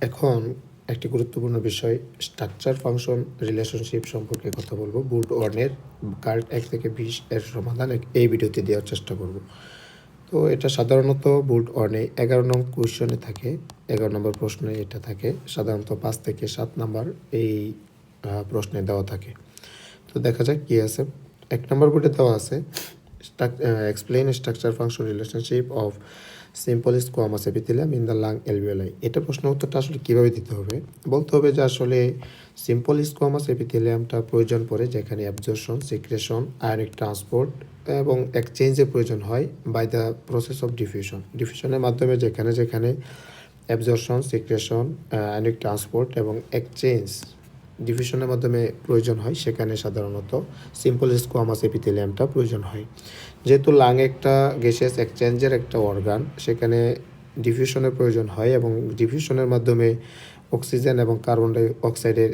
এখন একটি গুরুত্বপূর্ণ বিষয় স্ট্রাকচার ফাংশন রিলেশনশিপ সম্পর্কে কথা বলবো। বুট ওয়ানের কার্ড 1 থেকে 20 এর সমাধান এই ভিডিওতে দেওয়ার চেষ্টা করব। তো এটা সাধারণত বুট ওয়ানে 11 নং কোয়েশ্চনে থাকে, 11 নম্বর প্রশ্নে এটা থাকে, সাধারণত 5 থেকে 7 নাম্বার এই প্রশ্নে দেওয়া থাকে। তো দেখা যাক কী আছে। 1 নম্বর বোর্ডে দেওয়া আছে explain structure function relationship of simple squamous epithelium in the lung alveoli. এটা প্রশ্ন উত্তরটা আসলে কীভাবে দিতে হবে? বলতে হবে যে আসলে সিম্পল স্কোয়ামাস এপিথেলিয়ামটা প্রয়োজন পড়ে যেখানে অ্যাবজর্পশন, সিক্রেশন, আয়নিক ট্রান্সপোর্ট এবং এক্সচেঞ্জের প্রয়োজন হয় by the process of diffusion. ডিফিউশনের মাধ্যমে যেখানে যেখানে অ্যাবজর্পশন, সিক্রেশন, আয়নিক ট্রান্সপোর্ট এবং এক্সচেঞ্জ ডিফিউশনের মাধ্যমে প্রয়োজন হয় সেখানে সাধারণত সিম্পল স্কোয়ামাস এপিথেলিয়ামটা প্রয়োজন হয়। যেহেতু লাং একটা গ্যাসিয়াস এক্সচেঞ্জের একটা অর্গান, সেখানে ডিফিউশনের প্রয়োজন হয় এবং ডিফিউশনের মাধ্যমে অক্সিজেন এবং কার্বন ডাই অক্সাইডের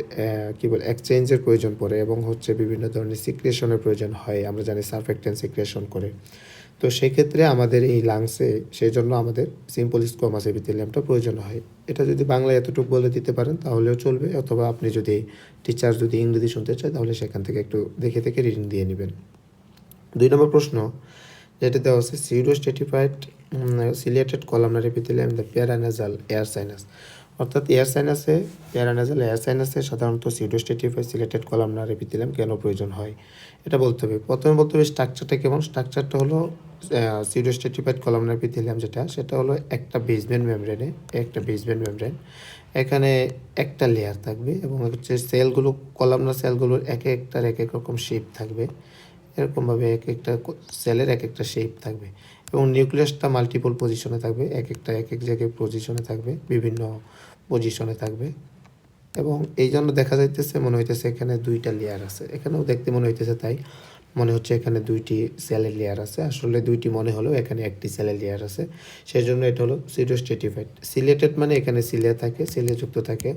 এক্সচেঞ্জের প্রয়োজন পড়ে এবং বিভিন্ন ধরনের সিক্রেশনের প্রয়োজন হয়। আমরা জানি সারফেক্টেন্ট সিক্রেশন করে। তো সেক্ষেত্রে আমাদের এই লাংসে সেই জন্য আমাদের সিম্পল স্কোয়ামাস এপিথেলিয়ামটা প্রয়োজন হয়। এটা যদি বাংলায় এতটুকু বলে দিতে পারেন তাহলেও চলবে, অথবা আপনি যদি টিচার যদি ইংরেজি শুনতে চায় তাহলে সেখান থেকে একটু দেখে দেখে রিডিং দিয়ে নেবেন। 2 নম্বর প্রশ্ন যেটা দেওয়া আছে pseudo stratified ciliated columnar epithelium the paranasal air sinus. অর্থাৎ প্যারানেজাল এয়ার সাইনাসে সাধারণত pseudo stratified ciliated columnar epithelium কেন প্রয়োজন হয় এটা বলতে হবে। প্রথমে বলতে হবে স্ট্রাকচারটা কেমন। স্ট্রাকচারটা হলো সিউডো স্ট্রেটিফাইড কলামনার এপিথেলিয়াম সেটা হলো একটা বেসমেন্ট মেমব্রেন। এখানে একটা লেয়ার থাকবে এবং সেলগুলো, কলামনার সেলগুলোর এক এক রকম শেপ থাকবে। এরকমভাবে এক একটা সেলের এক একটা শেপ থাকবে এবং নিউক্লিয়াসটা মাল্টিপল পজিশনে থাকবে, এক এক জায়গায় পজিশনে থাকবে, বিভিন্ন পজিশনে থাকবে। এবং এই জন্য দেখা যাইতেছে মনে হইতেছে এখানে 2টা লেয়ার আছে, এখানেও দেখতে মনে হইতেছে তাই মনে হচ্ছে এখানে 2টি সেলের লেয়ার আছে। আসলে 2টি মনে হলেও এখানে একটি সেলের লেয়ার আছে, সেই জন্য এটা হলো সিউডো স্ট্রেটিফাইড। সিলেটেড মানে এখানে সিলিয়া থাকে, সিলিয়া যুক্ত থাকে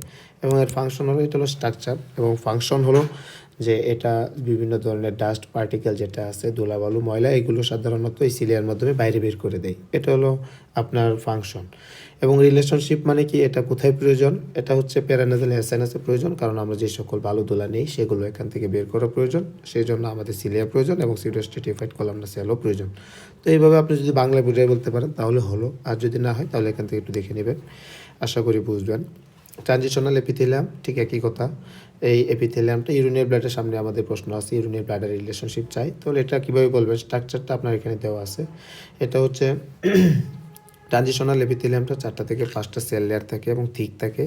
এবং এর ফাংশন হলো, এটা হলো স্ট্রাকচার এবং ফাংশন হলো যে এটা বিভিন্ন ধরনের ডাস্ট পার্টিকেল যেটা আছে, ধুলাবালু, ময়লা, এগুলো সাধারণত এই সিলিয়ার মাধ্যমে বাইরে বের করে দেয়। এটা হলো আপনার ফাংশন। এবং রিলেশনশিপ মানে কি, এটা কোথায় প্রয়োজন? এটা হচ্ছে প্যারানেজাল এয়ার সাইনাসে প্রয়োজন, কারণ আমরা যে সকল বালু ধুলা নেই সেগুলো এখান থেকে বের করা প্রয়োজন, সেই জন্য আমাদের সিলিয়া প্রয়োজন এবং সিউডো স্ট্রেটিফাইড কলামনার সেলও প্রয়োজন। তো এইভাবে আপনি যদি বাংলায় বুঝিয়ে বলতে পারেন তাহলে হলো, আর যদি না হয় তাহলে এখান থেকে একটু দেখে নেবেন, আশা করি বুঝবেন। ট্রানজিশনাল এপিথেলিয়াম ঠিক একই কথা। এই এপিথেলিয়ামটা ইউরিনারি ব্লাডের সামনে আমাদের প্রশ্ন আছে, ইউরিনারি ব্লাডের রিলেশনশিপ চাই, তাহলে এটা কীভাবে বলবেন? স্ট্রাকচারটা আপনার এখানে দেওয়া আছে। এটা হচ্ছে ট্রানজিশনাল এপিথেলিয়ামটা 4টা থেকে 5টা সেল লেয়ার থাকে এবং থিক থাকে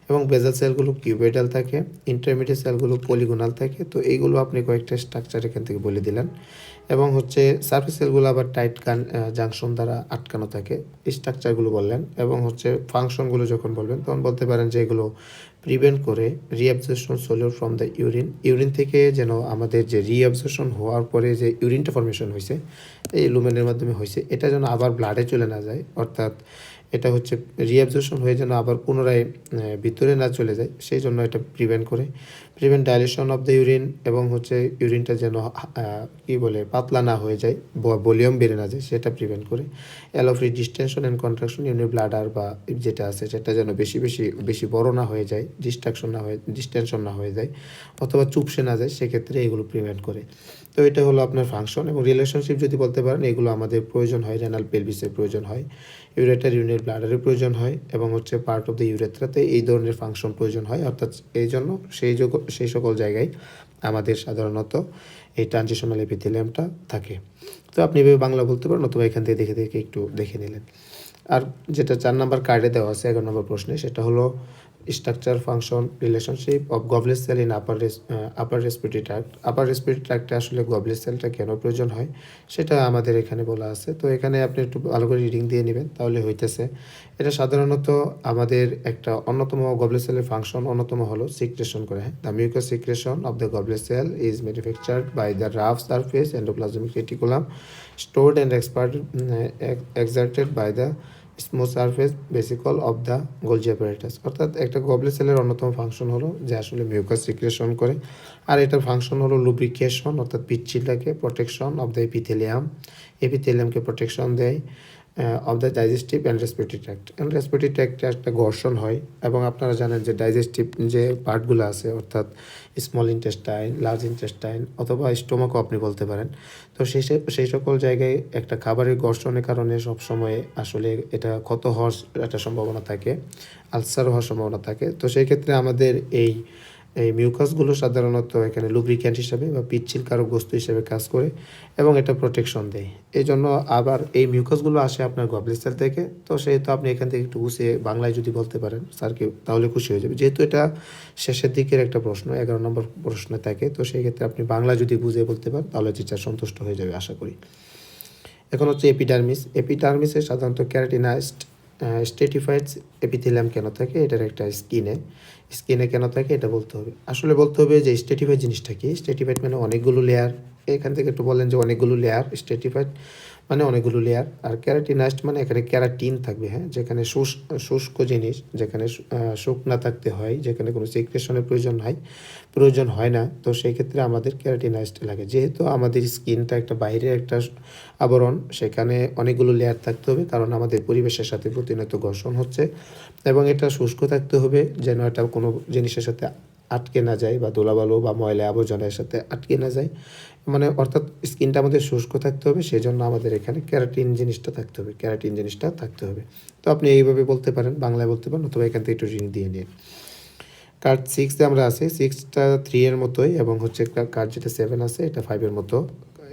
এবং বেজাল সেলগুলো কিউবয়েডাল থাকে, ইন্টারমিডিয়েট সেলগুলো পলিগোনাল থাকে। তো এইগুলো আপনি কয়েকটা স্ট্রাকচার এখান থেকে বলে দিলেন। এবং সারফেস সেলগুলো আবার টাইট জাংশন দ্বারা আটকানো থাকে, এই স্ট্রাকচারগুলো বললেন। এবং ফাংশনগুলো যখন বলবেন তখন বলতে পারেন যে এগুলো প্রিভেন্ট করে reabsorption solute from the urine থেকে, যেন আমাদের যে রিঅ্যাবজর্পশন হওয়ার পরে যে ইউরিনটা ফর্মেশন হয়েছে এই লুমেনের মাধ্যমে হয়েছে, এটা যেন আবার ব্লাডে চলে না যায়, অর্থাৎ এটা রিঅ্যাবজর্পশন হয়ে যেন আবার পুনরায় ভিতরে না চলে যায়, সেই জন্য এটা prevent dilation of the urine এবং ইউরিনটা যেন পাতলা না হয়ে যায়, ভলিউম বেড়ে না যায়, সেটা প্রিভেন্ট করে। Allow free distension and contraction unit bladder বা যেটা আছে সেটা যেন বেশি বড় না হয়ে যায়, ডিস্টেনশন না হয়ে যায়, অথবা চুপসে না যায়, সেক্ষেত্রে এগুলো প্রিভেন্ট করে। তো এটা হলো আপনার ফাংশন। এবং রিলেশনশিপ যদি বলতে পারেন, এগুলো আমাদের প্রয়োজন হয়, রেনাল পেলভিসের প্রয়োজন হয়, ইউরিনারি ব্লাডারের প্রয়োজন হয় এবং পার্ট অফ দ্য ইউরেথ্রাতে এই ধরনের ফাংশন প্রয়োজন হয়। অর্থাৎ এই জন্য সেই সকল জায়গায় আমাদের সাধারণত এই ট্রানজিশনাল এপিথেলিয়ামটা থাকে। তো আপনি এভাবে বাংলা বলতে পারেন, অথবা এখান থেকে দেখে দেখে একটু দেখে নিলেন। আর যেটা 4 নম্বর কার্ডে দেওয়া আছে 11 নম্বর প্রশ্নে, সেটা হলো structure function relationship of goblet cell in upper respiratory tract. Upper respiratory ট্র্যাক্টে আসলে গবলেট সেলটা কেন প্রয়োজন হয় সেটা আমাদের এখানে বলা আছে। তো এখানে আপনি একটু ভালো করে রিডিং দিয়ে নেবেন তাহলে হইতেছে। এটা সাধারণত আমাদের একটা অন্যতম গবলেট সেলের ফাংশন অন্যতম হলো সিক্রেশন করে। The mucus secretion of the goblet cell is manufactured by the rough surface endoplasmic reticulum stored and exerted by the smooth surface vesicle of the Golgi apparatus. অর্থাৎ একটা গবলেট সেলের অন্যতম function হলো যে আসলে মিউকাস সিক্রেশন করে, আর এটার function হলো লুব্রিকেশন, অর্থাৎ পিচ্ছিলটাকে প্রোটেকশন অফ দ্য এপিথেলিয়ামকে প্রোটেকশন দেয়, of the digestive and respiratory tract. And respiratory ট্র্যাক্টে একটা ঘর্ষণ হয় এবং আপনারা জানেন যে ডাইজেস্টিভ যে পার্টগুলো আছে অর্থাৎ স্মল ইন্টেস্টাইন, লার্জ ইন্টেস্টাইন অথবা স্টোমাকও আপনি বলতে পারেন। তো সেই সকল জায়গায় একটা খাবারের ঘর্ষণের কারণে সবসময় আসলে এটা ক্ষত হওয়ার একটা সম্ভাবনা থাকে, আলসার হওয়ার সম্ভাবনা থাকে। তো সেই ক্ষেত্রে আমাদের এই মিউকাসগুলো সাধারণত এখানে লুব্রিক্যান্ট হিসাবে বা পিচ্ছিল কারক বস্তু হিসেবে কাজ করে এবং এটা প্রোটেকশন দেয়। এই জন্য আবার এই মিউকাসগুলো আসে আপনার গবলেট সেল থেকে। তো সেহেতু আপনি এখান থেকে একটু গুছিয়ে বাংলায় যদি বলতে পারেন স্যারকে, তাহলে খুশি হয়ে যাবে। যেহেতু এটা শেষের দিকের একটা প্রশ্ন, 11 নম্বর প্রশ্নে থাকে, তো সেই ক্ষেত্রে আপনি বাংলা যদি বুঝিয়ে বলতে পারেন তাহলে টিচার সন্তুষ্ট হয়ে যাবে আশা করি। এখন হচ্ছে এপিডার্মিস। এপিডার্মিসে সাধারণত ক্যারাটিনাইজড স্ট্রেটিফাইড এপিথেলিয়াম কেন থাকে, এটার একটা স্কিনে কেন থাকে এটা বলতে হবে। আসলে বলতে হবে যে স্ট্রেটিফাইড জিনিসটা কি। স্ট্রেটিফাইড মানে অনেকগুলো লেয়ার। এখান থেকে একটু বলেন যে অনেকগুলো লেয়ার। স্ট্রেটিফাইড মানে অনেকগুলো লেয়ার। আর ক্যারাটিনাইজড মানে এখানে ক্যারাটিন থাকবে, হ্যাঁ, যেখানে শুষ্ক জিনিস, যেখানে শুকনা থাকতে হয়, যেখানে কোনো সিক্রেশনের প্রয়োজন হয় না। তো সেই ক্ষেত্রে আমাদের ক্যারাটিনাইজড লাগে। যেহেতু আমাদের স্কিনটা একটা বাইরের একটা আবরণ, সেখানে অনেকগুলো লেয়ার থাকতে হবে, কারণ আমাদের পরিবেশের সাথে প্রতিনিয়ত ঘর্ষণ হচ্ছে এবং এটা শুষ্ক থাকতে হবে যেন এটা কোনো জিনিসের সাথে আটকে না যায় বা ধুলাবালু বা ময়লা আবর্জনার সাথে আটকে না যায়। মানে অর্থাৎ স্কিনটা আমাদের শুষ্ক থাকতে হবে, সেজন্য আমাদের এখানে ক্যারাটিন জিনিসটা থাকতে হবে। তো আপনি এইভাবে বলতে পারেন, বাংলায় বলতে পারেন, অথবা এখান থেকে একটু রিং দিয়ে নিন। কার্ড 6 আমরা আছে, 6টা 3 এর মতোই এবং হচ্ছে কার্ড যেটা 7 আছে এটা 5 এর মতো।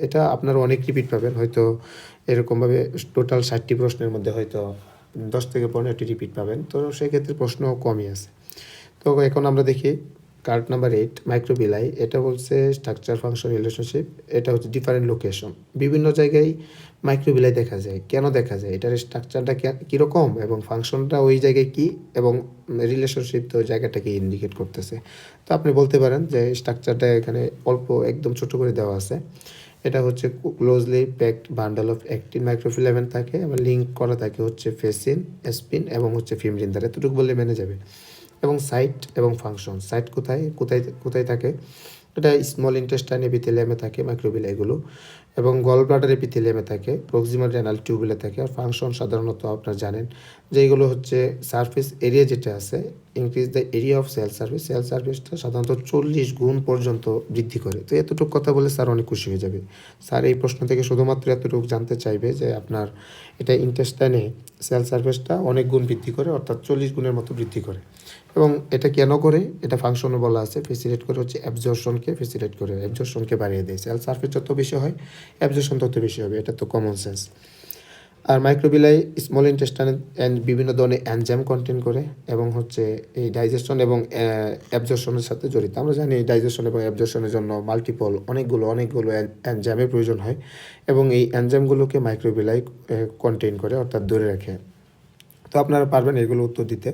এটা আপনারা অনেক রিপিট পাবেন, হয়তো এরকমভাবে টোটাল 60টি প্রশ্নের মধ্যে হয়তো 10 থেকে 15টি রিপিট পাবেন। তো সেক্ষেত্রে প্রশ্ন কমই আছে। তো এখন আমরা দেখি কার্ড নাম্বার 8 মাইক্রোবিলাই। এটা বলছে স্ট্রাকচার ফাংশন রিলেশনশিপ। এটা হচ্ছে ডিফারেন্ট লোকেশন, বিভিন্ন জায়গায় মাইক্রোবিলাই দেখা যায়। কেন দেখা যায়, এটার স্ট্রাকচারটা কীরকম এবং ফাংশনটা ওই জায়গায় কী এবং রিলেশনশিপ তো জায়গাটাকে ইন্ডিকেট করতেছে। তো আপনি বলতে পারেন যে স্ট্রাকচারটা এখানে অল্প একদম ছোট করে দেওয়া আছে। এটা হচ্ছে closely packed bundle of actin microfilament থাকে এবং লিঙ্ক করা থাকে হচ্ছে ফেসিন, এসপিন এবং হচ্ছে ফিমরিন দ্বারা। এতটুকু বললে মেনে যাবে। এবং সাইট এবং ফাংশন, সাইট কোথায় থাকে, এটা স্মল ইন্টেস্টাইন এপিথেলিয়ামে থাকে মাইক্রোবিলাইগুলো, এবং গল ব্লাডার এপিথেলিয়ামে থাকে, প্রক্সিমাল রেনাল টিউবুলে থাকে। আর ফাংশন সাধারণত আপনারা জানেন যে এইগুলো হচ্ছে সারফেস এরিয়া যেটা আছে, increase the area of cell সারফেসটা সাধারণত 40 গুণ পর্যন্ত বৃদ্ধি করে। তো এতটুকু কথা বলে স্যার অনেক খুশি হয়ে যাবে। স্যার এই প্রশ্ন থেকে শুধুমাত্র এতটুকু জানতে চাইবে যে আপনার এটা ইন্টেস্টাইনে সেল সারফেসটা অনেক গুণ বৃদ্ধি করে, অর্থাৎ 40 গুণের মতো বৃদ্ধি করে। এবং এটা কেন করে, এটা ফাংশনে বলা আছে, ফেসিলেট করে হচ্ছে অ্যাবজর্পশনকে বাড়িয়ে দেয়। সেল সারফেস যত বেশি হয় অ্যাবজর্পশন তত বেশি হবে, এটা তো কমন সেন্স। আর মাইক্রোবিলাই স্মল ইন্টেস্টাইন বিভিন্ন ধরনের এনজাইম কন্টেন করে এবং হচ্ছে এই ডাইজেশন এবং অ্যাবজর্পশনের সাথে জড়িত। আমরা জানি ডাইজেশন এবং অ্যাবজর্পশনের জন্য অনেকগুলো এনজাইমের প্রয়োজন হয় এবং এই এনজাইমগুলোকে মাইক্রোবিলাই কন্টেইন করে, অর্থাৎ ধরে রাখে। তো আপনারা পারবেন এগুলো উত্তর দিতে।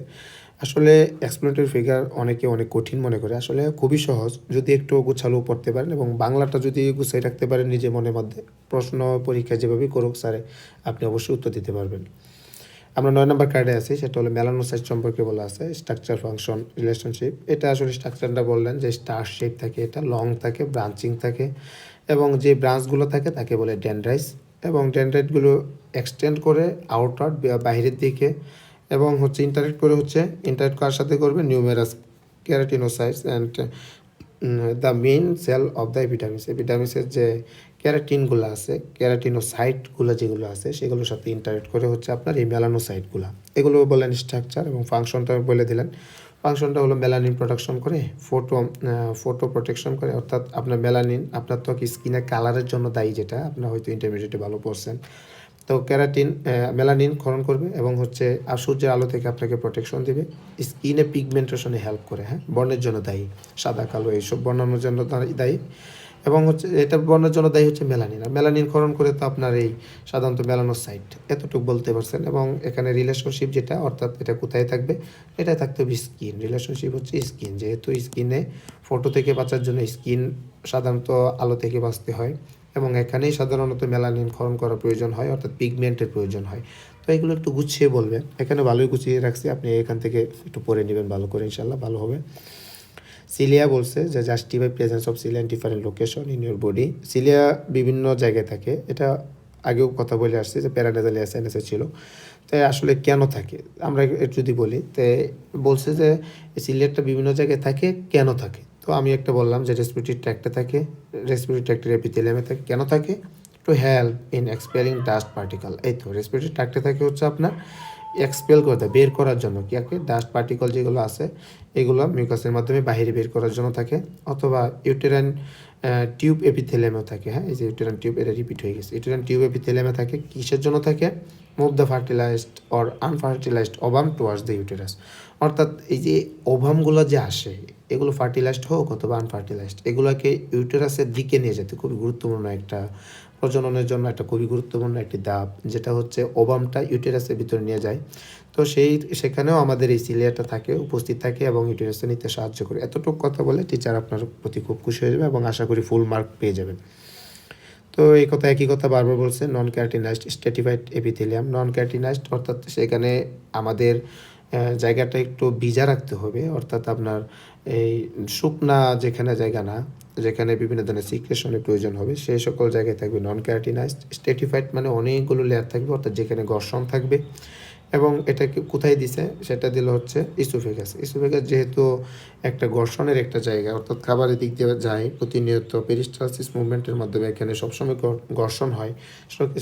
আসলে এক্সপ্লেনেটরি ফিগার অনেকে অনেক কঠিন মনে করে, আসলে খুবই সহজ যদি একটু গোছালো পড়তে পারেন এবং বাংলাটা যদি গুছিয়ে রাখতে পারেন নিজের মনের মধ্যে। প্রশ্ন পরীক্ষায় যেভাবেই করুক স্যারে, আপনি অবশ্যই উত্তর দিতে পারবেন। আমরা 9 নম্বর কার্ডে আছি, সেটা হলো মেলানোসাইট সম্পর্কে বলা আছে, স্ট্রাকচার ফাংশন রিলেশনশিপ। এটা আসলে স্ট্রাকচারটা বললেন যে স্টার শেপ থাকে, এটা লং থাকে, ব্রাঞ্চিং থাকে এবং যে ব্রাঞ্চগুলো থাকে তাকে বলে ডেনড্রাইটস, এবং ডেনড্রাইটগুলো এক্সটেন্ড করে আউটওয়ার্ড বাইরের দিকে এবং হচ্ছে ইন্টারেক্ট কার সাথে করবে, numerous keratinocytes and the main cell of the এপিডার্মিসের যে ক্যারাটিনগুলো আছে, ক্যারাটিনোসাইটগুলো যেগুলো আছে সেগুলোর সাথে ইন্টারেক্ট করে হচ্ছে আপনার এই মেলানোসাইটগুলো। এগুলো বললেন স্ট্রাকচার, এবং ফাংশনটা বলে দিলেন। ফাংশনটা হলো মেলানিন প্রোডাকশন করে, ফটো প্রোটেকশন করে, অর্থাৎ আপনার মেলানিন আপনার ত্বক স্কিনের কালারের জন্য দায়ী, যেটা আপনার হয়তো ইন্টারমিডিয়েটে ভালো পড়ছেন। তো মেলানিন ক্ষরণ করবে এবং হচ্ছে আর সূর্যের আলো থেকে আপনাকে প্রোটেকশন দিবে। স্কিনে পিগমেন্টেশনে হেল্প করে, হ্যাঁ, বর্ণের জন্য দায়ী, সাদা কালো এইসব বর্ণানোর জন্য দায়ী। এবং হচ্ছে এটা বর্ণের জন্য দায়ী হচ্ছে মেলানিন। আর মেলানিন ক্ষরণ করে তো আপনার এই সাধারণত মেলানোসাইট। এতটুকু বলতে পারছেন। এবং এখানে রিলেশনশিপ যেটা, অর্থাৎ এটা কোথায় থাকবে, এটাই থাকতে হবে স্কিন। রিলেশনশিপ হচ্ছে স্কিন, যেহেতু স্কিনে ফটো থেকে বাঁচার জন্য স্কিন সাধারণত আলো থেকে বাঁচতে হয় এবং এখানেই সাধারণত মেলানিন ক্ষরণ করার প্রয়োজন হয়, অর্থাৎ পিগমেন্টের প্রয়োজন হয়। তো এগুলো একটু গুছিয়ে বলবেন, এখানে ভালোই গুছিয়ে রাখছি, আপনি এখান থেকে একটু পড়ে নেবেন ভালো করে, ইনশাল্লাহ ভালো হবে। সিলিয়া বলছে যে justify presence of cilia in different location in your body. Cilia বিভিন্ন জায়গায় থাকে, এটা আগেও কথা বলে আসছি যে প্যারানেজাল সাইনাসে ছিল। তাই আসলে কেন থাকে আমরা একটু যদি বলি, তো বলছে যে সিলিয়াকটা বিভিন্ন জায়গায় থাকে, কেন থাকে? তো আমি একটা বললাম যে রেসপিরেটরি ট্র্যাক্টে থাকে, রেসপিরেটরি ট্র্যাক্টের এপিথেলিয়ামে থাকে। কেন থাকে? To help in expelling dust particle. এই তো রেসপিরেটরি ট্র্যাক্টে থাকে হচ্ছে আপনার এক্সপেল করতে, বের করার জন্য কি আছে, ডাস্ট পার্টিকেল যেগুলো আছে এগুলো মিউকাসের মাধ্যমে বাইরে বের করার জন্য থাকে। অথবা ইউটেরাইন টিউব এপিথেলিয়ামেও থাকে। হ্যাঁ, এই যে ইউটেরাইন টিউব, এটা রিপিট হয়ে গেছে। ইউটেরাইন টিউব এপিথেলিয়ামে থাকে কিসের জন্য থাকে? Move the fertilised or unfertilised ovum towards the uterus. অর্থাৎ এই যে ওভামগুলো যে আসে, এগুলো ফার্টিলাইজড হোক অথবা আনফার্টিলাইজড, এগুলোকে ইউটেরাসের দিকে নিয়ে যেতে খুবই গুরুত্বপূর্ণ একটা প্রজননের জন্য একটা খুবই গুরুত্বপূর্ণ একটি ধাপ, যেটা হচ্ছে ওভামটা ইউটেরাসের ভিতরে নিয়ে যায়। তো সেখানেও আমাদের এই সিলিয়াটা থাকে, উপস্থিত থাকে এবং ইউটেরাসে নিতে সাহায্য করে। এতটুকু কথা বলে টিচার আপনার প্রতি খুব খুশি হয়ে যাবে এবং আশা করি ফুল মার্ক পেয়ে যাবেন। তো এই কথা, একই কথা বারবার বলছে, নন ক্যারাটিনাইজড স্ট্র্যাটিফাইড এপিথেলিয়াম। নন ক্যারাটিনাইজড অর্থাৎ সেখানে আমাদের জায়গাটা একটু ভিজা রাখতে হবে, অর্থাৎ আপনার এই শুকনা যেখানে জায়গা না, যেখানে বিভিন্ন ধরনের সিক্রেশনের প্রয়োজন হবে, সেই সকল জায়গায় থাকবে নন ক্যারাটিনাইজড। স্ট্র্যাটিফাইড মানে অনেকগুলো লেয়ার থাকবে, অর্থাৎ যেখানে ঘর্ষণ থাকবে। এবং এটাকে কোথায় দিছে? সেটা দিল হচ্ছে ইসোফেগাস। ইসোফেগাস যেহেতু একটা ঘর্ষণের একটা জায়গা, অর্থাৎ খাবারের দিক দিয়ে যায় প্রতিনিয়ত, পেরিস্টালসিস মুভমেন্টের মাধ্যমে এখানে সবসময় ঘর্ষণ হয়।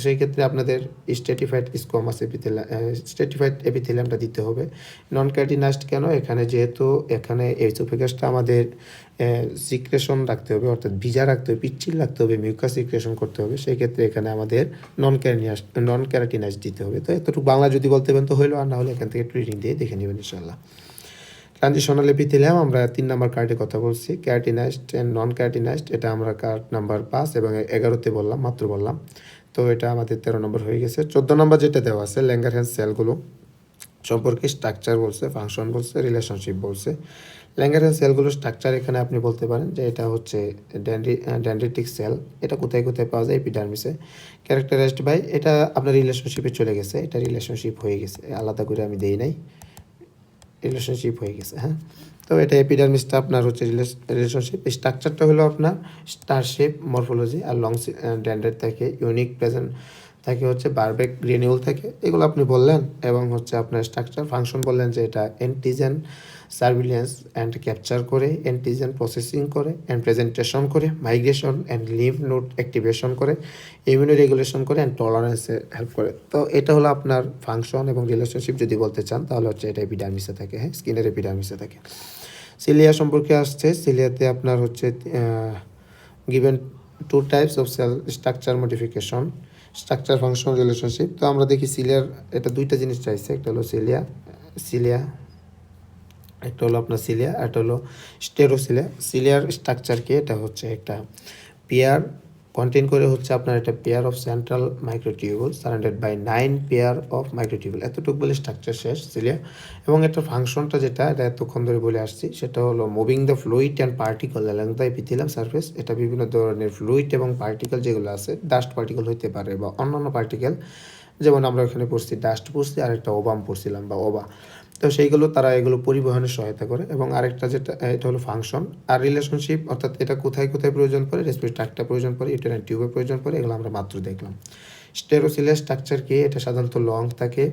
সেই ক্ষেত্রে আপনাদের স্ট্র্যাটিফাইড স্কোয়ামাস স্ট্র্যাটিফাইড এপিথেলিয়ামটা দিতে হবে। নন ক্যারাটিনাইজড কেন? এখানে ইসোফেগাসটা আমাদের সিক্রেশন রাখতে হবে, অর্থাৎ ভিজা রাখতে হবে, পিচ্ছিল রাখতে হবে, মিউকাস সিক্রেশন করতে হবে। সেই ক্ষেত্রে এখানে আমাদের নন ক্যারাটিনাইজড দিতে হবে। তো এতটুকু বাংলা যদি বলতে পারেন তো হইলো, আর না হলে এখান থেকে ট্রেনিং দিয়ে দেখে নেবেন ইনশাল্লাহ। ট্রানজিশনাল এপিথেলিয়াম আমরা 3 নম্বর কার্ডে কথা বলছি, ক্যারাটিনাইজড অ্যান্ড নন ক্যারাটিনাইজড। এটা আমরা কার্ড নাম্বার 5 এবং 11তে বললাম, মাত্র বললাম। তো এটা আমাদের 13 নম্বর হয়ে গেছে। 14 নম্বর যেটা দেওয়া আছে, ল্যাঙ্গারহ্যান্স সেলগুলো সম্পর্কে স্ট্রাকচার বলছে, ফাংশন বলছে, রিলেশনশিপ বলছে। ল্যাঙ্গারহ্যান্স সেলগুলোর স্ট্রাকচার এখানে আপনি বলতে পারেন যে এটা হচ্ছে ডেন্ড্রিটিক সেল। এটা কোথায় কোথায় পাওয়া যায়? এপিডার্মিসে। ক্যারেক্টারাইজড বাই, এটা আপনার রিলেশনশিপে চলে গেছে, এটা রিলেশনশিপ হয়ে গেছে, আলাদা করে আমি দেই নাই, রিলেশনশিপ হয়ে গেছে। হ্যাঁ, তো এটা এপিডার্মিসটা আপনার হচ্ছে রিলেশনশিপ। স্ট্রাকচারটা হলো আপনার স্টার শেপ মরফোলজি, আর লং ড্যান্ড্রেট থাকে, ইউনিক প্রেজেন্ট থাকে, হচ্ছে বারবেক গ্রেনিউল থাকে, এগুলো আপনি বললেন। এবং হচ্ছে আপনার স্ট্রাকচার ফাংশন বললেন যে এটা অ্যান্টিজেন সার্ভিলিয়েন্স অ্যান্ড ক্যাপচার করে, অ্যান্টিজেন প্রসেসিং করে, অ্যান্ড প্রেজেন্টেশন করে, মাইগ্রেশন অ্যান্ড লিভ নোড অ্যাক্টিভেশন করে, ইমিউনো রেগুলেশন করে, অ্যান্ড টলারেন্সে হেল্প করে। তো এটা হলো আপনার ফাংশন এবং রিলেশনশিপ যদি বলতে চান তাহলে হচ্ছে এটা এপিডার্মিসে থাকে। হ্যাঁ, স্কিনের এপিডার্মিসে থাকে। সিলিয়া সম্পর্কে আসছে, সিলিয়াতে আপনার হচ্ছে given 2 types of sell structure modification, structure function relationship. তো আমরা দেখি সিলিয়ার এটা 2টা জিনিস চাইছে, একটা হলো সিলিয়া একটা হলো আপনার সিলিয়া, একটা হলো স্টেরোসিলিয়া। সিলিয়ার স্ট্রাকচার কি? এটা হচ্ছে একটা পেয়ার কন্টেন করে, হচ্ছে আপনার একটা pair of central microtubule surrounded by 9 pair of microtubule. এতটুকু বলে স্ট্রাকচার শেষ সিলিয়া। এবং একটা ফাংশনটা যেটা এটা এতক্ষণ ধরে বলে আসছি, সেটা হলো moving the fluid and particle along the epithelium surface. এটা বিভিন্ন ধরনের ফ্লুইড এবং পার্টিকেল যেগুলো আছে, ডাস্ট পার্টিকেল হইতে পারে বা অন্যান্য পার্টিকেল, যেমন আমরা এখানে পড়ছি ডাস্ট পড়ছি, আর একটা ওবাম পড়ছিলাম বা ওবা। তো সেইগুলো তারা এগুলো পরিবহনে সহায়তা করে। এবং আরেকটা যেটা এটা হলো ফাংশন। আর রিলেশনশিপ অর্থাৎ এটা কোথায় কোথায় প্রয়োজন পড়ে? রেসপিরেটরি ট্র্যাক্টে প্রয়োজন পড়ে, ইউটেরাইন টিউবে প্রয়োজন পড়ে, এগুলো আমরা মাত্র দেখলাম। স্টেরোসিলিয়ার স্ট্রাকচার কি? এটা সাধারণত লং থাকে,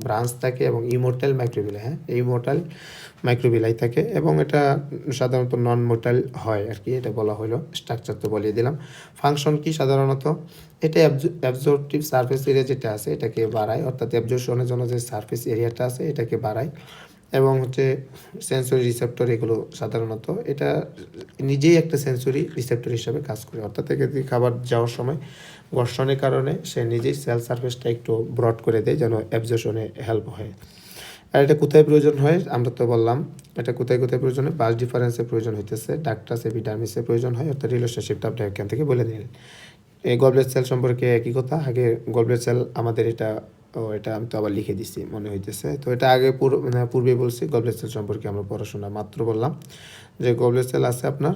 ব্রাঞ্চ থাকে এবং ইমোর্টাল মাইক্রোবিলাই। হ্যাঁ, ইমোর্টাল মাইক্রোবিলাই থাকে এবং এটা সাধারণত নন মোর্টাল হয় আর কি, এটা বলা হলো। স্ট্রাকচার তো বলিয়ে দিলাম। ফাংশন কি? সাধারণত এটা অ্যাবজর্পটিভ সারফেস এরিয়া যেটা আছে এটাকে বাড়ায়, অর্থাৎ অ্যাবজর্পশনের জন্য যে সারফেস এরিয়াটা আছে এটাকে বাড়ায়। এবং হচ্ছে সেন্সরি রিসেপ্টর, এগুলো সাধারণত এটা নিজেই একটা সেন্সরি রিসেপ্টর হিসাবে কাজ করে, অর্থাৎ একে খাবার যাওয়ার সময় ঘর্ষণের কারণে সে নিজেই সেল সারফেসটা একটু ব্রড করে দেয় যেন অ্যাবজর্পশনে হেল্প হয়। আর এটা কোথায় প্রয়োজন হয়? আমরা তো বললাম এটা কোথায় কোথায় প্রয়োজন হয়। বাস ডিফারেন্সের প্রয়োজন হইতেছে, ডাক্টাস এপিডার্মিসের প্রয়োজন হয়, অর্থাৎ রিলেশনশিপটা আপনি এখান থেকে বলে নিলেন। এই গলব্লেড সেল সম্পর্কে একই কথা, আগে গলব্লেড সেল আমাদের এটা এটা আমি তো আবার লিখে দিছি মনে হইতেছে। তো এটা আগে পূর্বে বলছি, গলব্লেড সেল সম্পর্কে আমরা পড়াশোনা মাত্র বললাম যে গলব্লেড সেল আছে আপনার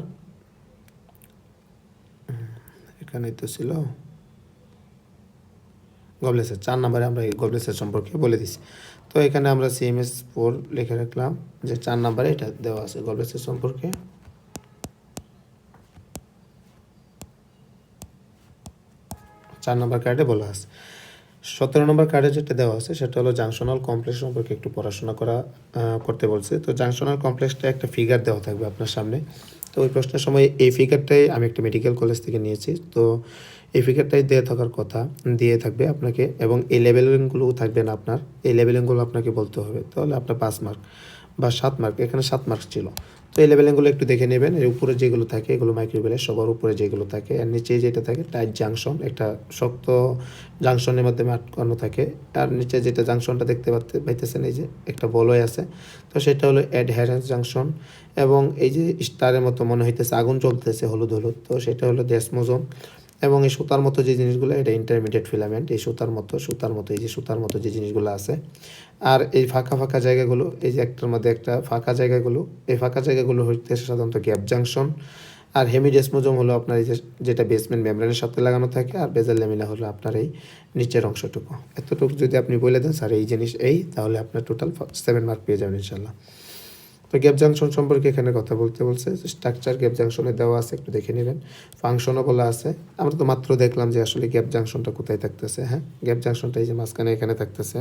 এখানেই তো ছিল গলব্লেড সেল। 4 নম্বরে আমরা এই গলব্লেড সেল সম্পর্কে বলে দিছি। তো এখানে আমরা CMS4 লিখে রাখলাম যে 4 নম্বরে এটা দেওয়া আছে গলব্লেড সেল সম্পর্কে। 4 4 নম্বর কার্ডে বলা আছে। 17 নম্বর কার্ডে যেটা দেওয়া আছে সেটা হলো জাংশনাল কমপ্লেক্স সম্পর্কে একটু পড়াশোনা করতে বলছে। তো জাংশনাল কমপ্লেক্সটা একটা ফিগার দেওয়া থাকবে আপনার সামনে। তো ওই প্রশ্নের সময় এই ফিগারটাই আমি একটা মেডিকেল কলেজ থেকে নিয়েছি। তো এই ফিগারটাই দিয়ে থাকবে আপনাকে, এবং এই লেবেলিংগুলোও থাকবে না আপনার। এই লেবেলিংগুলো আপনাকে বলতে হবে। তাহলে আপনার 5 মার্ক বা 7 মার্ক, এখানে 7 মার্ক ছিল। তো এই লেবেলিংগুলো একটু দেখে নেবেন। এর উপরে যেগুলো থাকে এগুলো মাইক্রোওয়েভের সবার উপরে যেগুলো থাকে, আর নিচে যেটা থাকে টাইট জাংশন, একটা শক্ত জাংশনের মাধ্যমে আটকানো থাকে। আর নিচে যেটা জাংশনটা দেখতে পাইতেছেন এই যে একটা বলয় আছে, তো সেটা হলো অ্যাডহেরেন্স জাংশন। এবং এই যে স্টারের মতো মনে হইতেছে আগুন জ্বলতেছে হলুদ হলুদ, তো সেটা হলো ডেসমোজোম। এবং এই সুতার মতো যে জিনিসগুলো এটা ইন্টারমিডিয়েট ফিলামেন্ট। এই সুতার মতো এই যে সুতার মতো যে জিনিসগুলো আছে। আর এই ফাঁকা জায়গাগুলো, এই যে একটার মধ্যে একটা ফাঁকা জায়গাগুলো, এই ফাঁকা জায়গাগুলো হচ্ছে সাধারণত গ্যাপ জাংশন। আর হেমিডেসমোজোম হলো আপনার এই যে যেটা বেসমেন্ট মেমব্রেনের সাথে লাগানো থাকে। আর বেজাল ল্যামিনা হলো আপনার এই নিচের অংশটুকু। এতটুকু যদি আপনি বলে দেন স্যার এই জিনিস তাহলে আপনার টোটাল 7 মার্ক পেয়ে যাবেন ইনশাল্লাহ। তো গ্যাপ জাংশন সম্পর্কে এখানে কথা বলছে। স্ট্রাকচার গ্যাপ জাংশনে দেওয়া আছে, একটু দেখে নেবেন। ফাংশনও বলা আছে। আমরা তো মাত্র দেখলাম যে আসলে গ্যাপ জাংশনটা কোথায় থাকতেছে। হ্যাঁ, গ্যাপ জাংশনটা এই যে মাঝখানে এখানে থাকতেছে।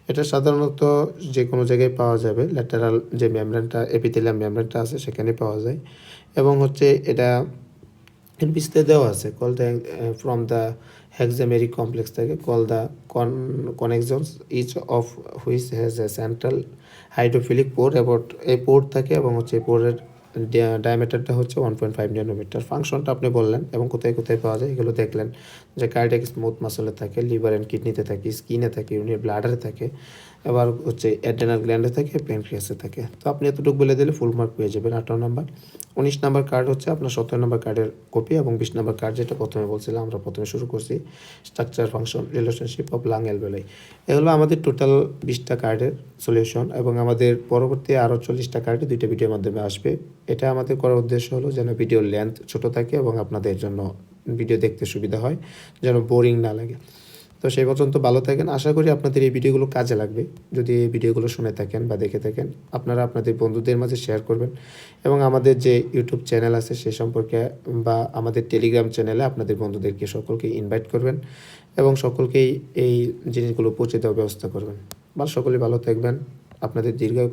এটা সাধারণত যে কোনো জায়গায় পাওয়া যাবে। ল্যাটারাল যে মেমব্রেনটা, এপিথেলিয়াম মেমব্রেনটা আছে সেখানে পাওয়া যায়। এবং হচ্ছে এটা এনপিসিতে দেওয়া আছে call the from the hexameric complex থেকে call the connections each of which has a central hydrophilic pore about এই পোর থাকে। এবং হচ্ছে এই পোরের ডায়ামিটারটা হচ্ছে 1.5 ন্যানোমিটার। ফাংশনটা আপনি বললেন এবং কোথায় পাওয়া যায় এগুলো দেখলেন, যে কার্ডিয়াক স্মুথ মাসলে থাকে, লিভার অ্যান্ড কিডনিতে থাকে, স্কিনে থাকে, ইউরিনারি ব্লাডারে থাকে, এবার হচ্ছে অ্যাড্রেনাল গ্ল্যান্ডে থাকে, প্যানক্রিয়াসে থাকে। তো আপনি এতটুকু বলে দিলে ফুল মার্ক পেয়ে যাবেন। 18 নম্বর। 19 নম্বর কার্ড হচ্ছে আপনার 17 নম্বর কার্ডের কপি, এবং 20 নম্বর কার্ড যেটা প্রথমে বলছিলাম, আমরা প্রথমে শুরু করছি structure function relationship of lung alveoli. এগুলো আমাদের টোটাল 20টা কার্ডের সলিউশন, এবং আমাদের পরবর্তী আরও 40টা কার্ডে 2টা ভিডিওর মাধ্যমে আসবে। এটা আমাদের করার উদ্দেশ্য হলো যেন ভিডিওর লেন্থ ছোট থাকে এবং আপনাদের জন্য ভিডিও দেখতে সুবিধা হয়, যেন বোরিং না লাগে। তো সেই পর্যন্ত ভালো থাকেন। আশা করি আপনাদের এই ভিডিওগুলো কাজে লাগবে। যদি এই ভিডিওগুলো শুনে থাকেন বা দেখে থাকেন, আপনারা আপনাদের বন্ধুদের মাঝে শেয়ার করবেন, এবং আমাদের যে ইউটিউব চ্যানেল আছে সে সম্পর্কে বা আমাদের টেলিগ্রাম চ্যানেলে আপনাদের বন্ধুদেরকে সকলকে ইনভাইট করবেন, এবং সকলকেই এই জিনিসগুলো পৌঁছে দেওয়ার ব্যবস্থা করবেন। সকলে ভালো থাকবেন। আপনাদের দীর্ঘায়ু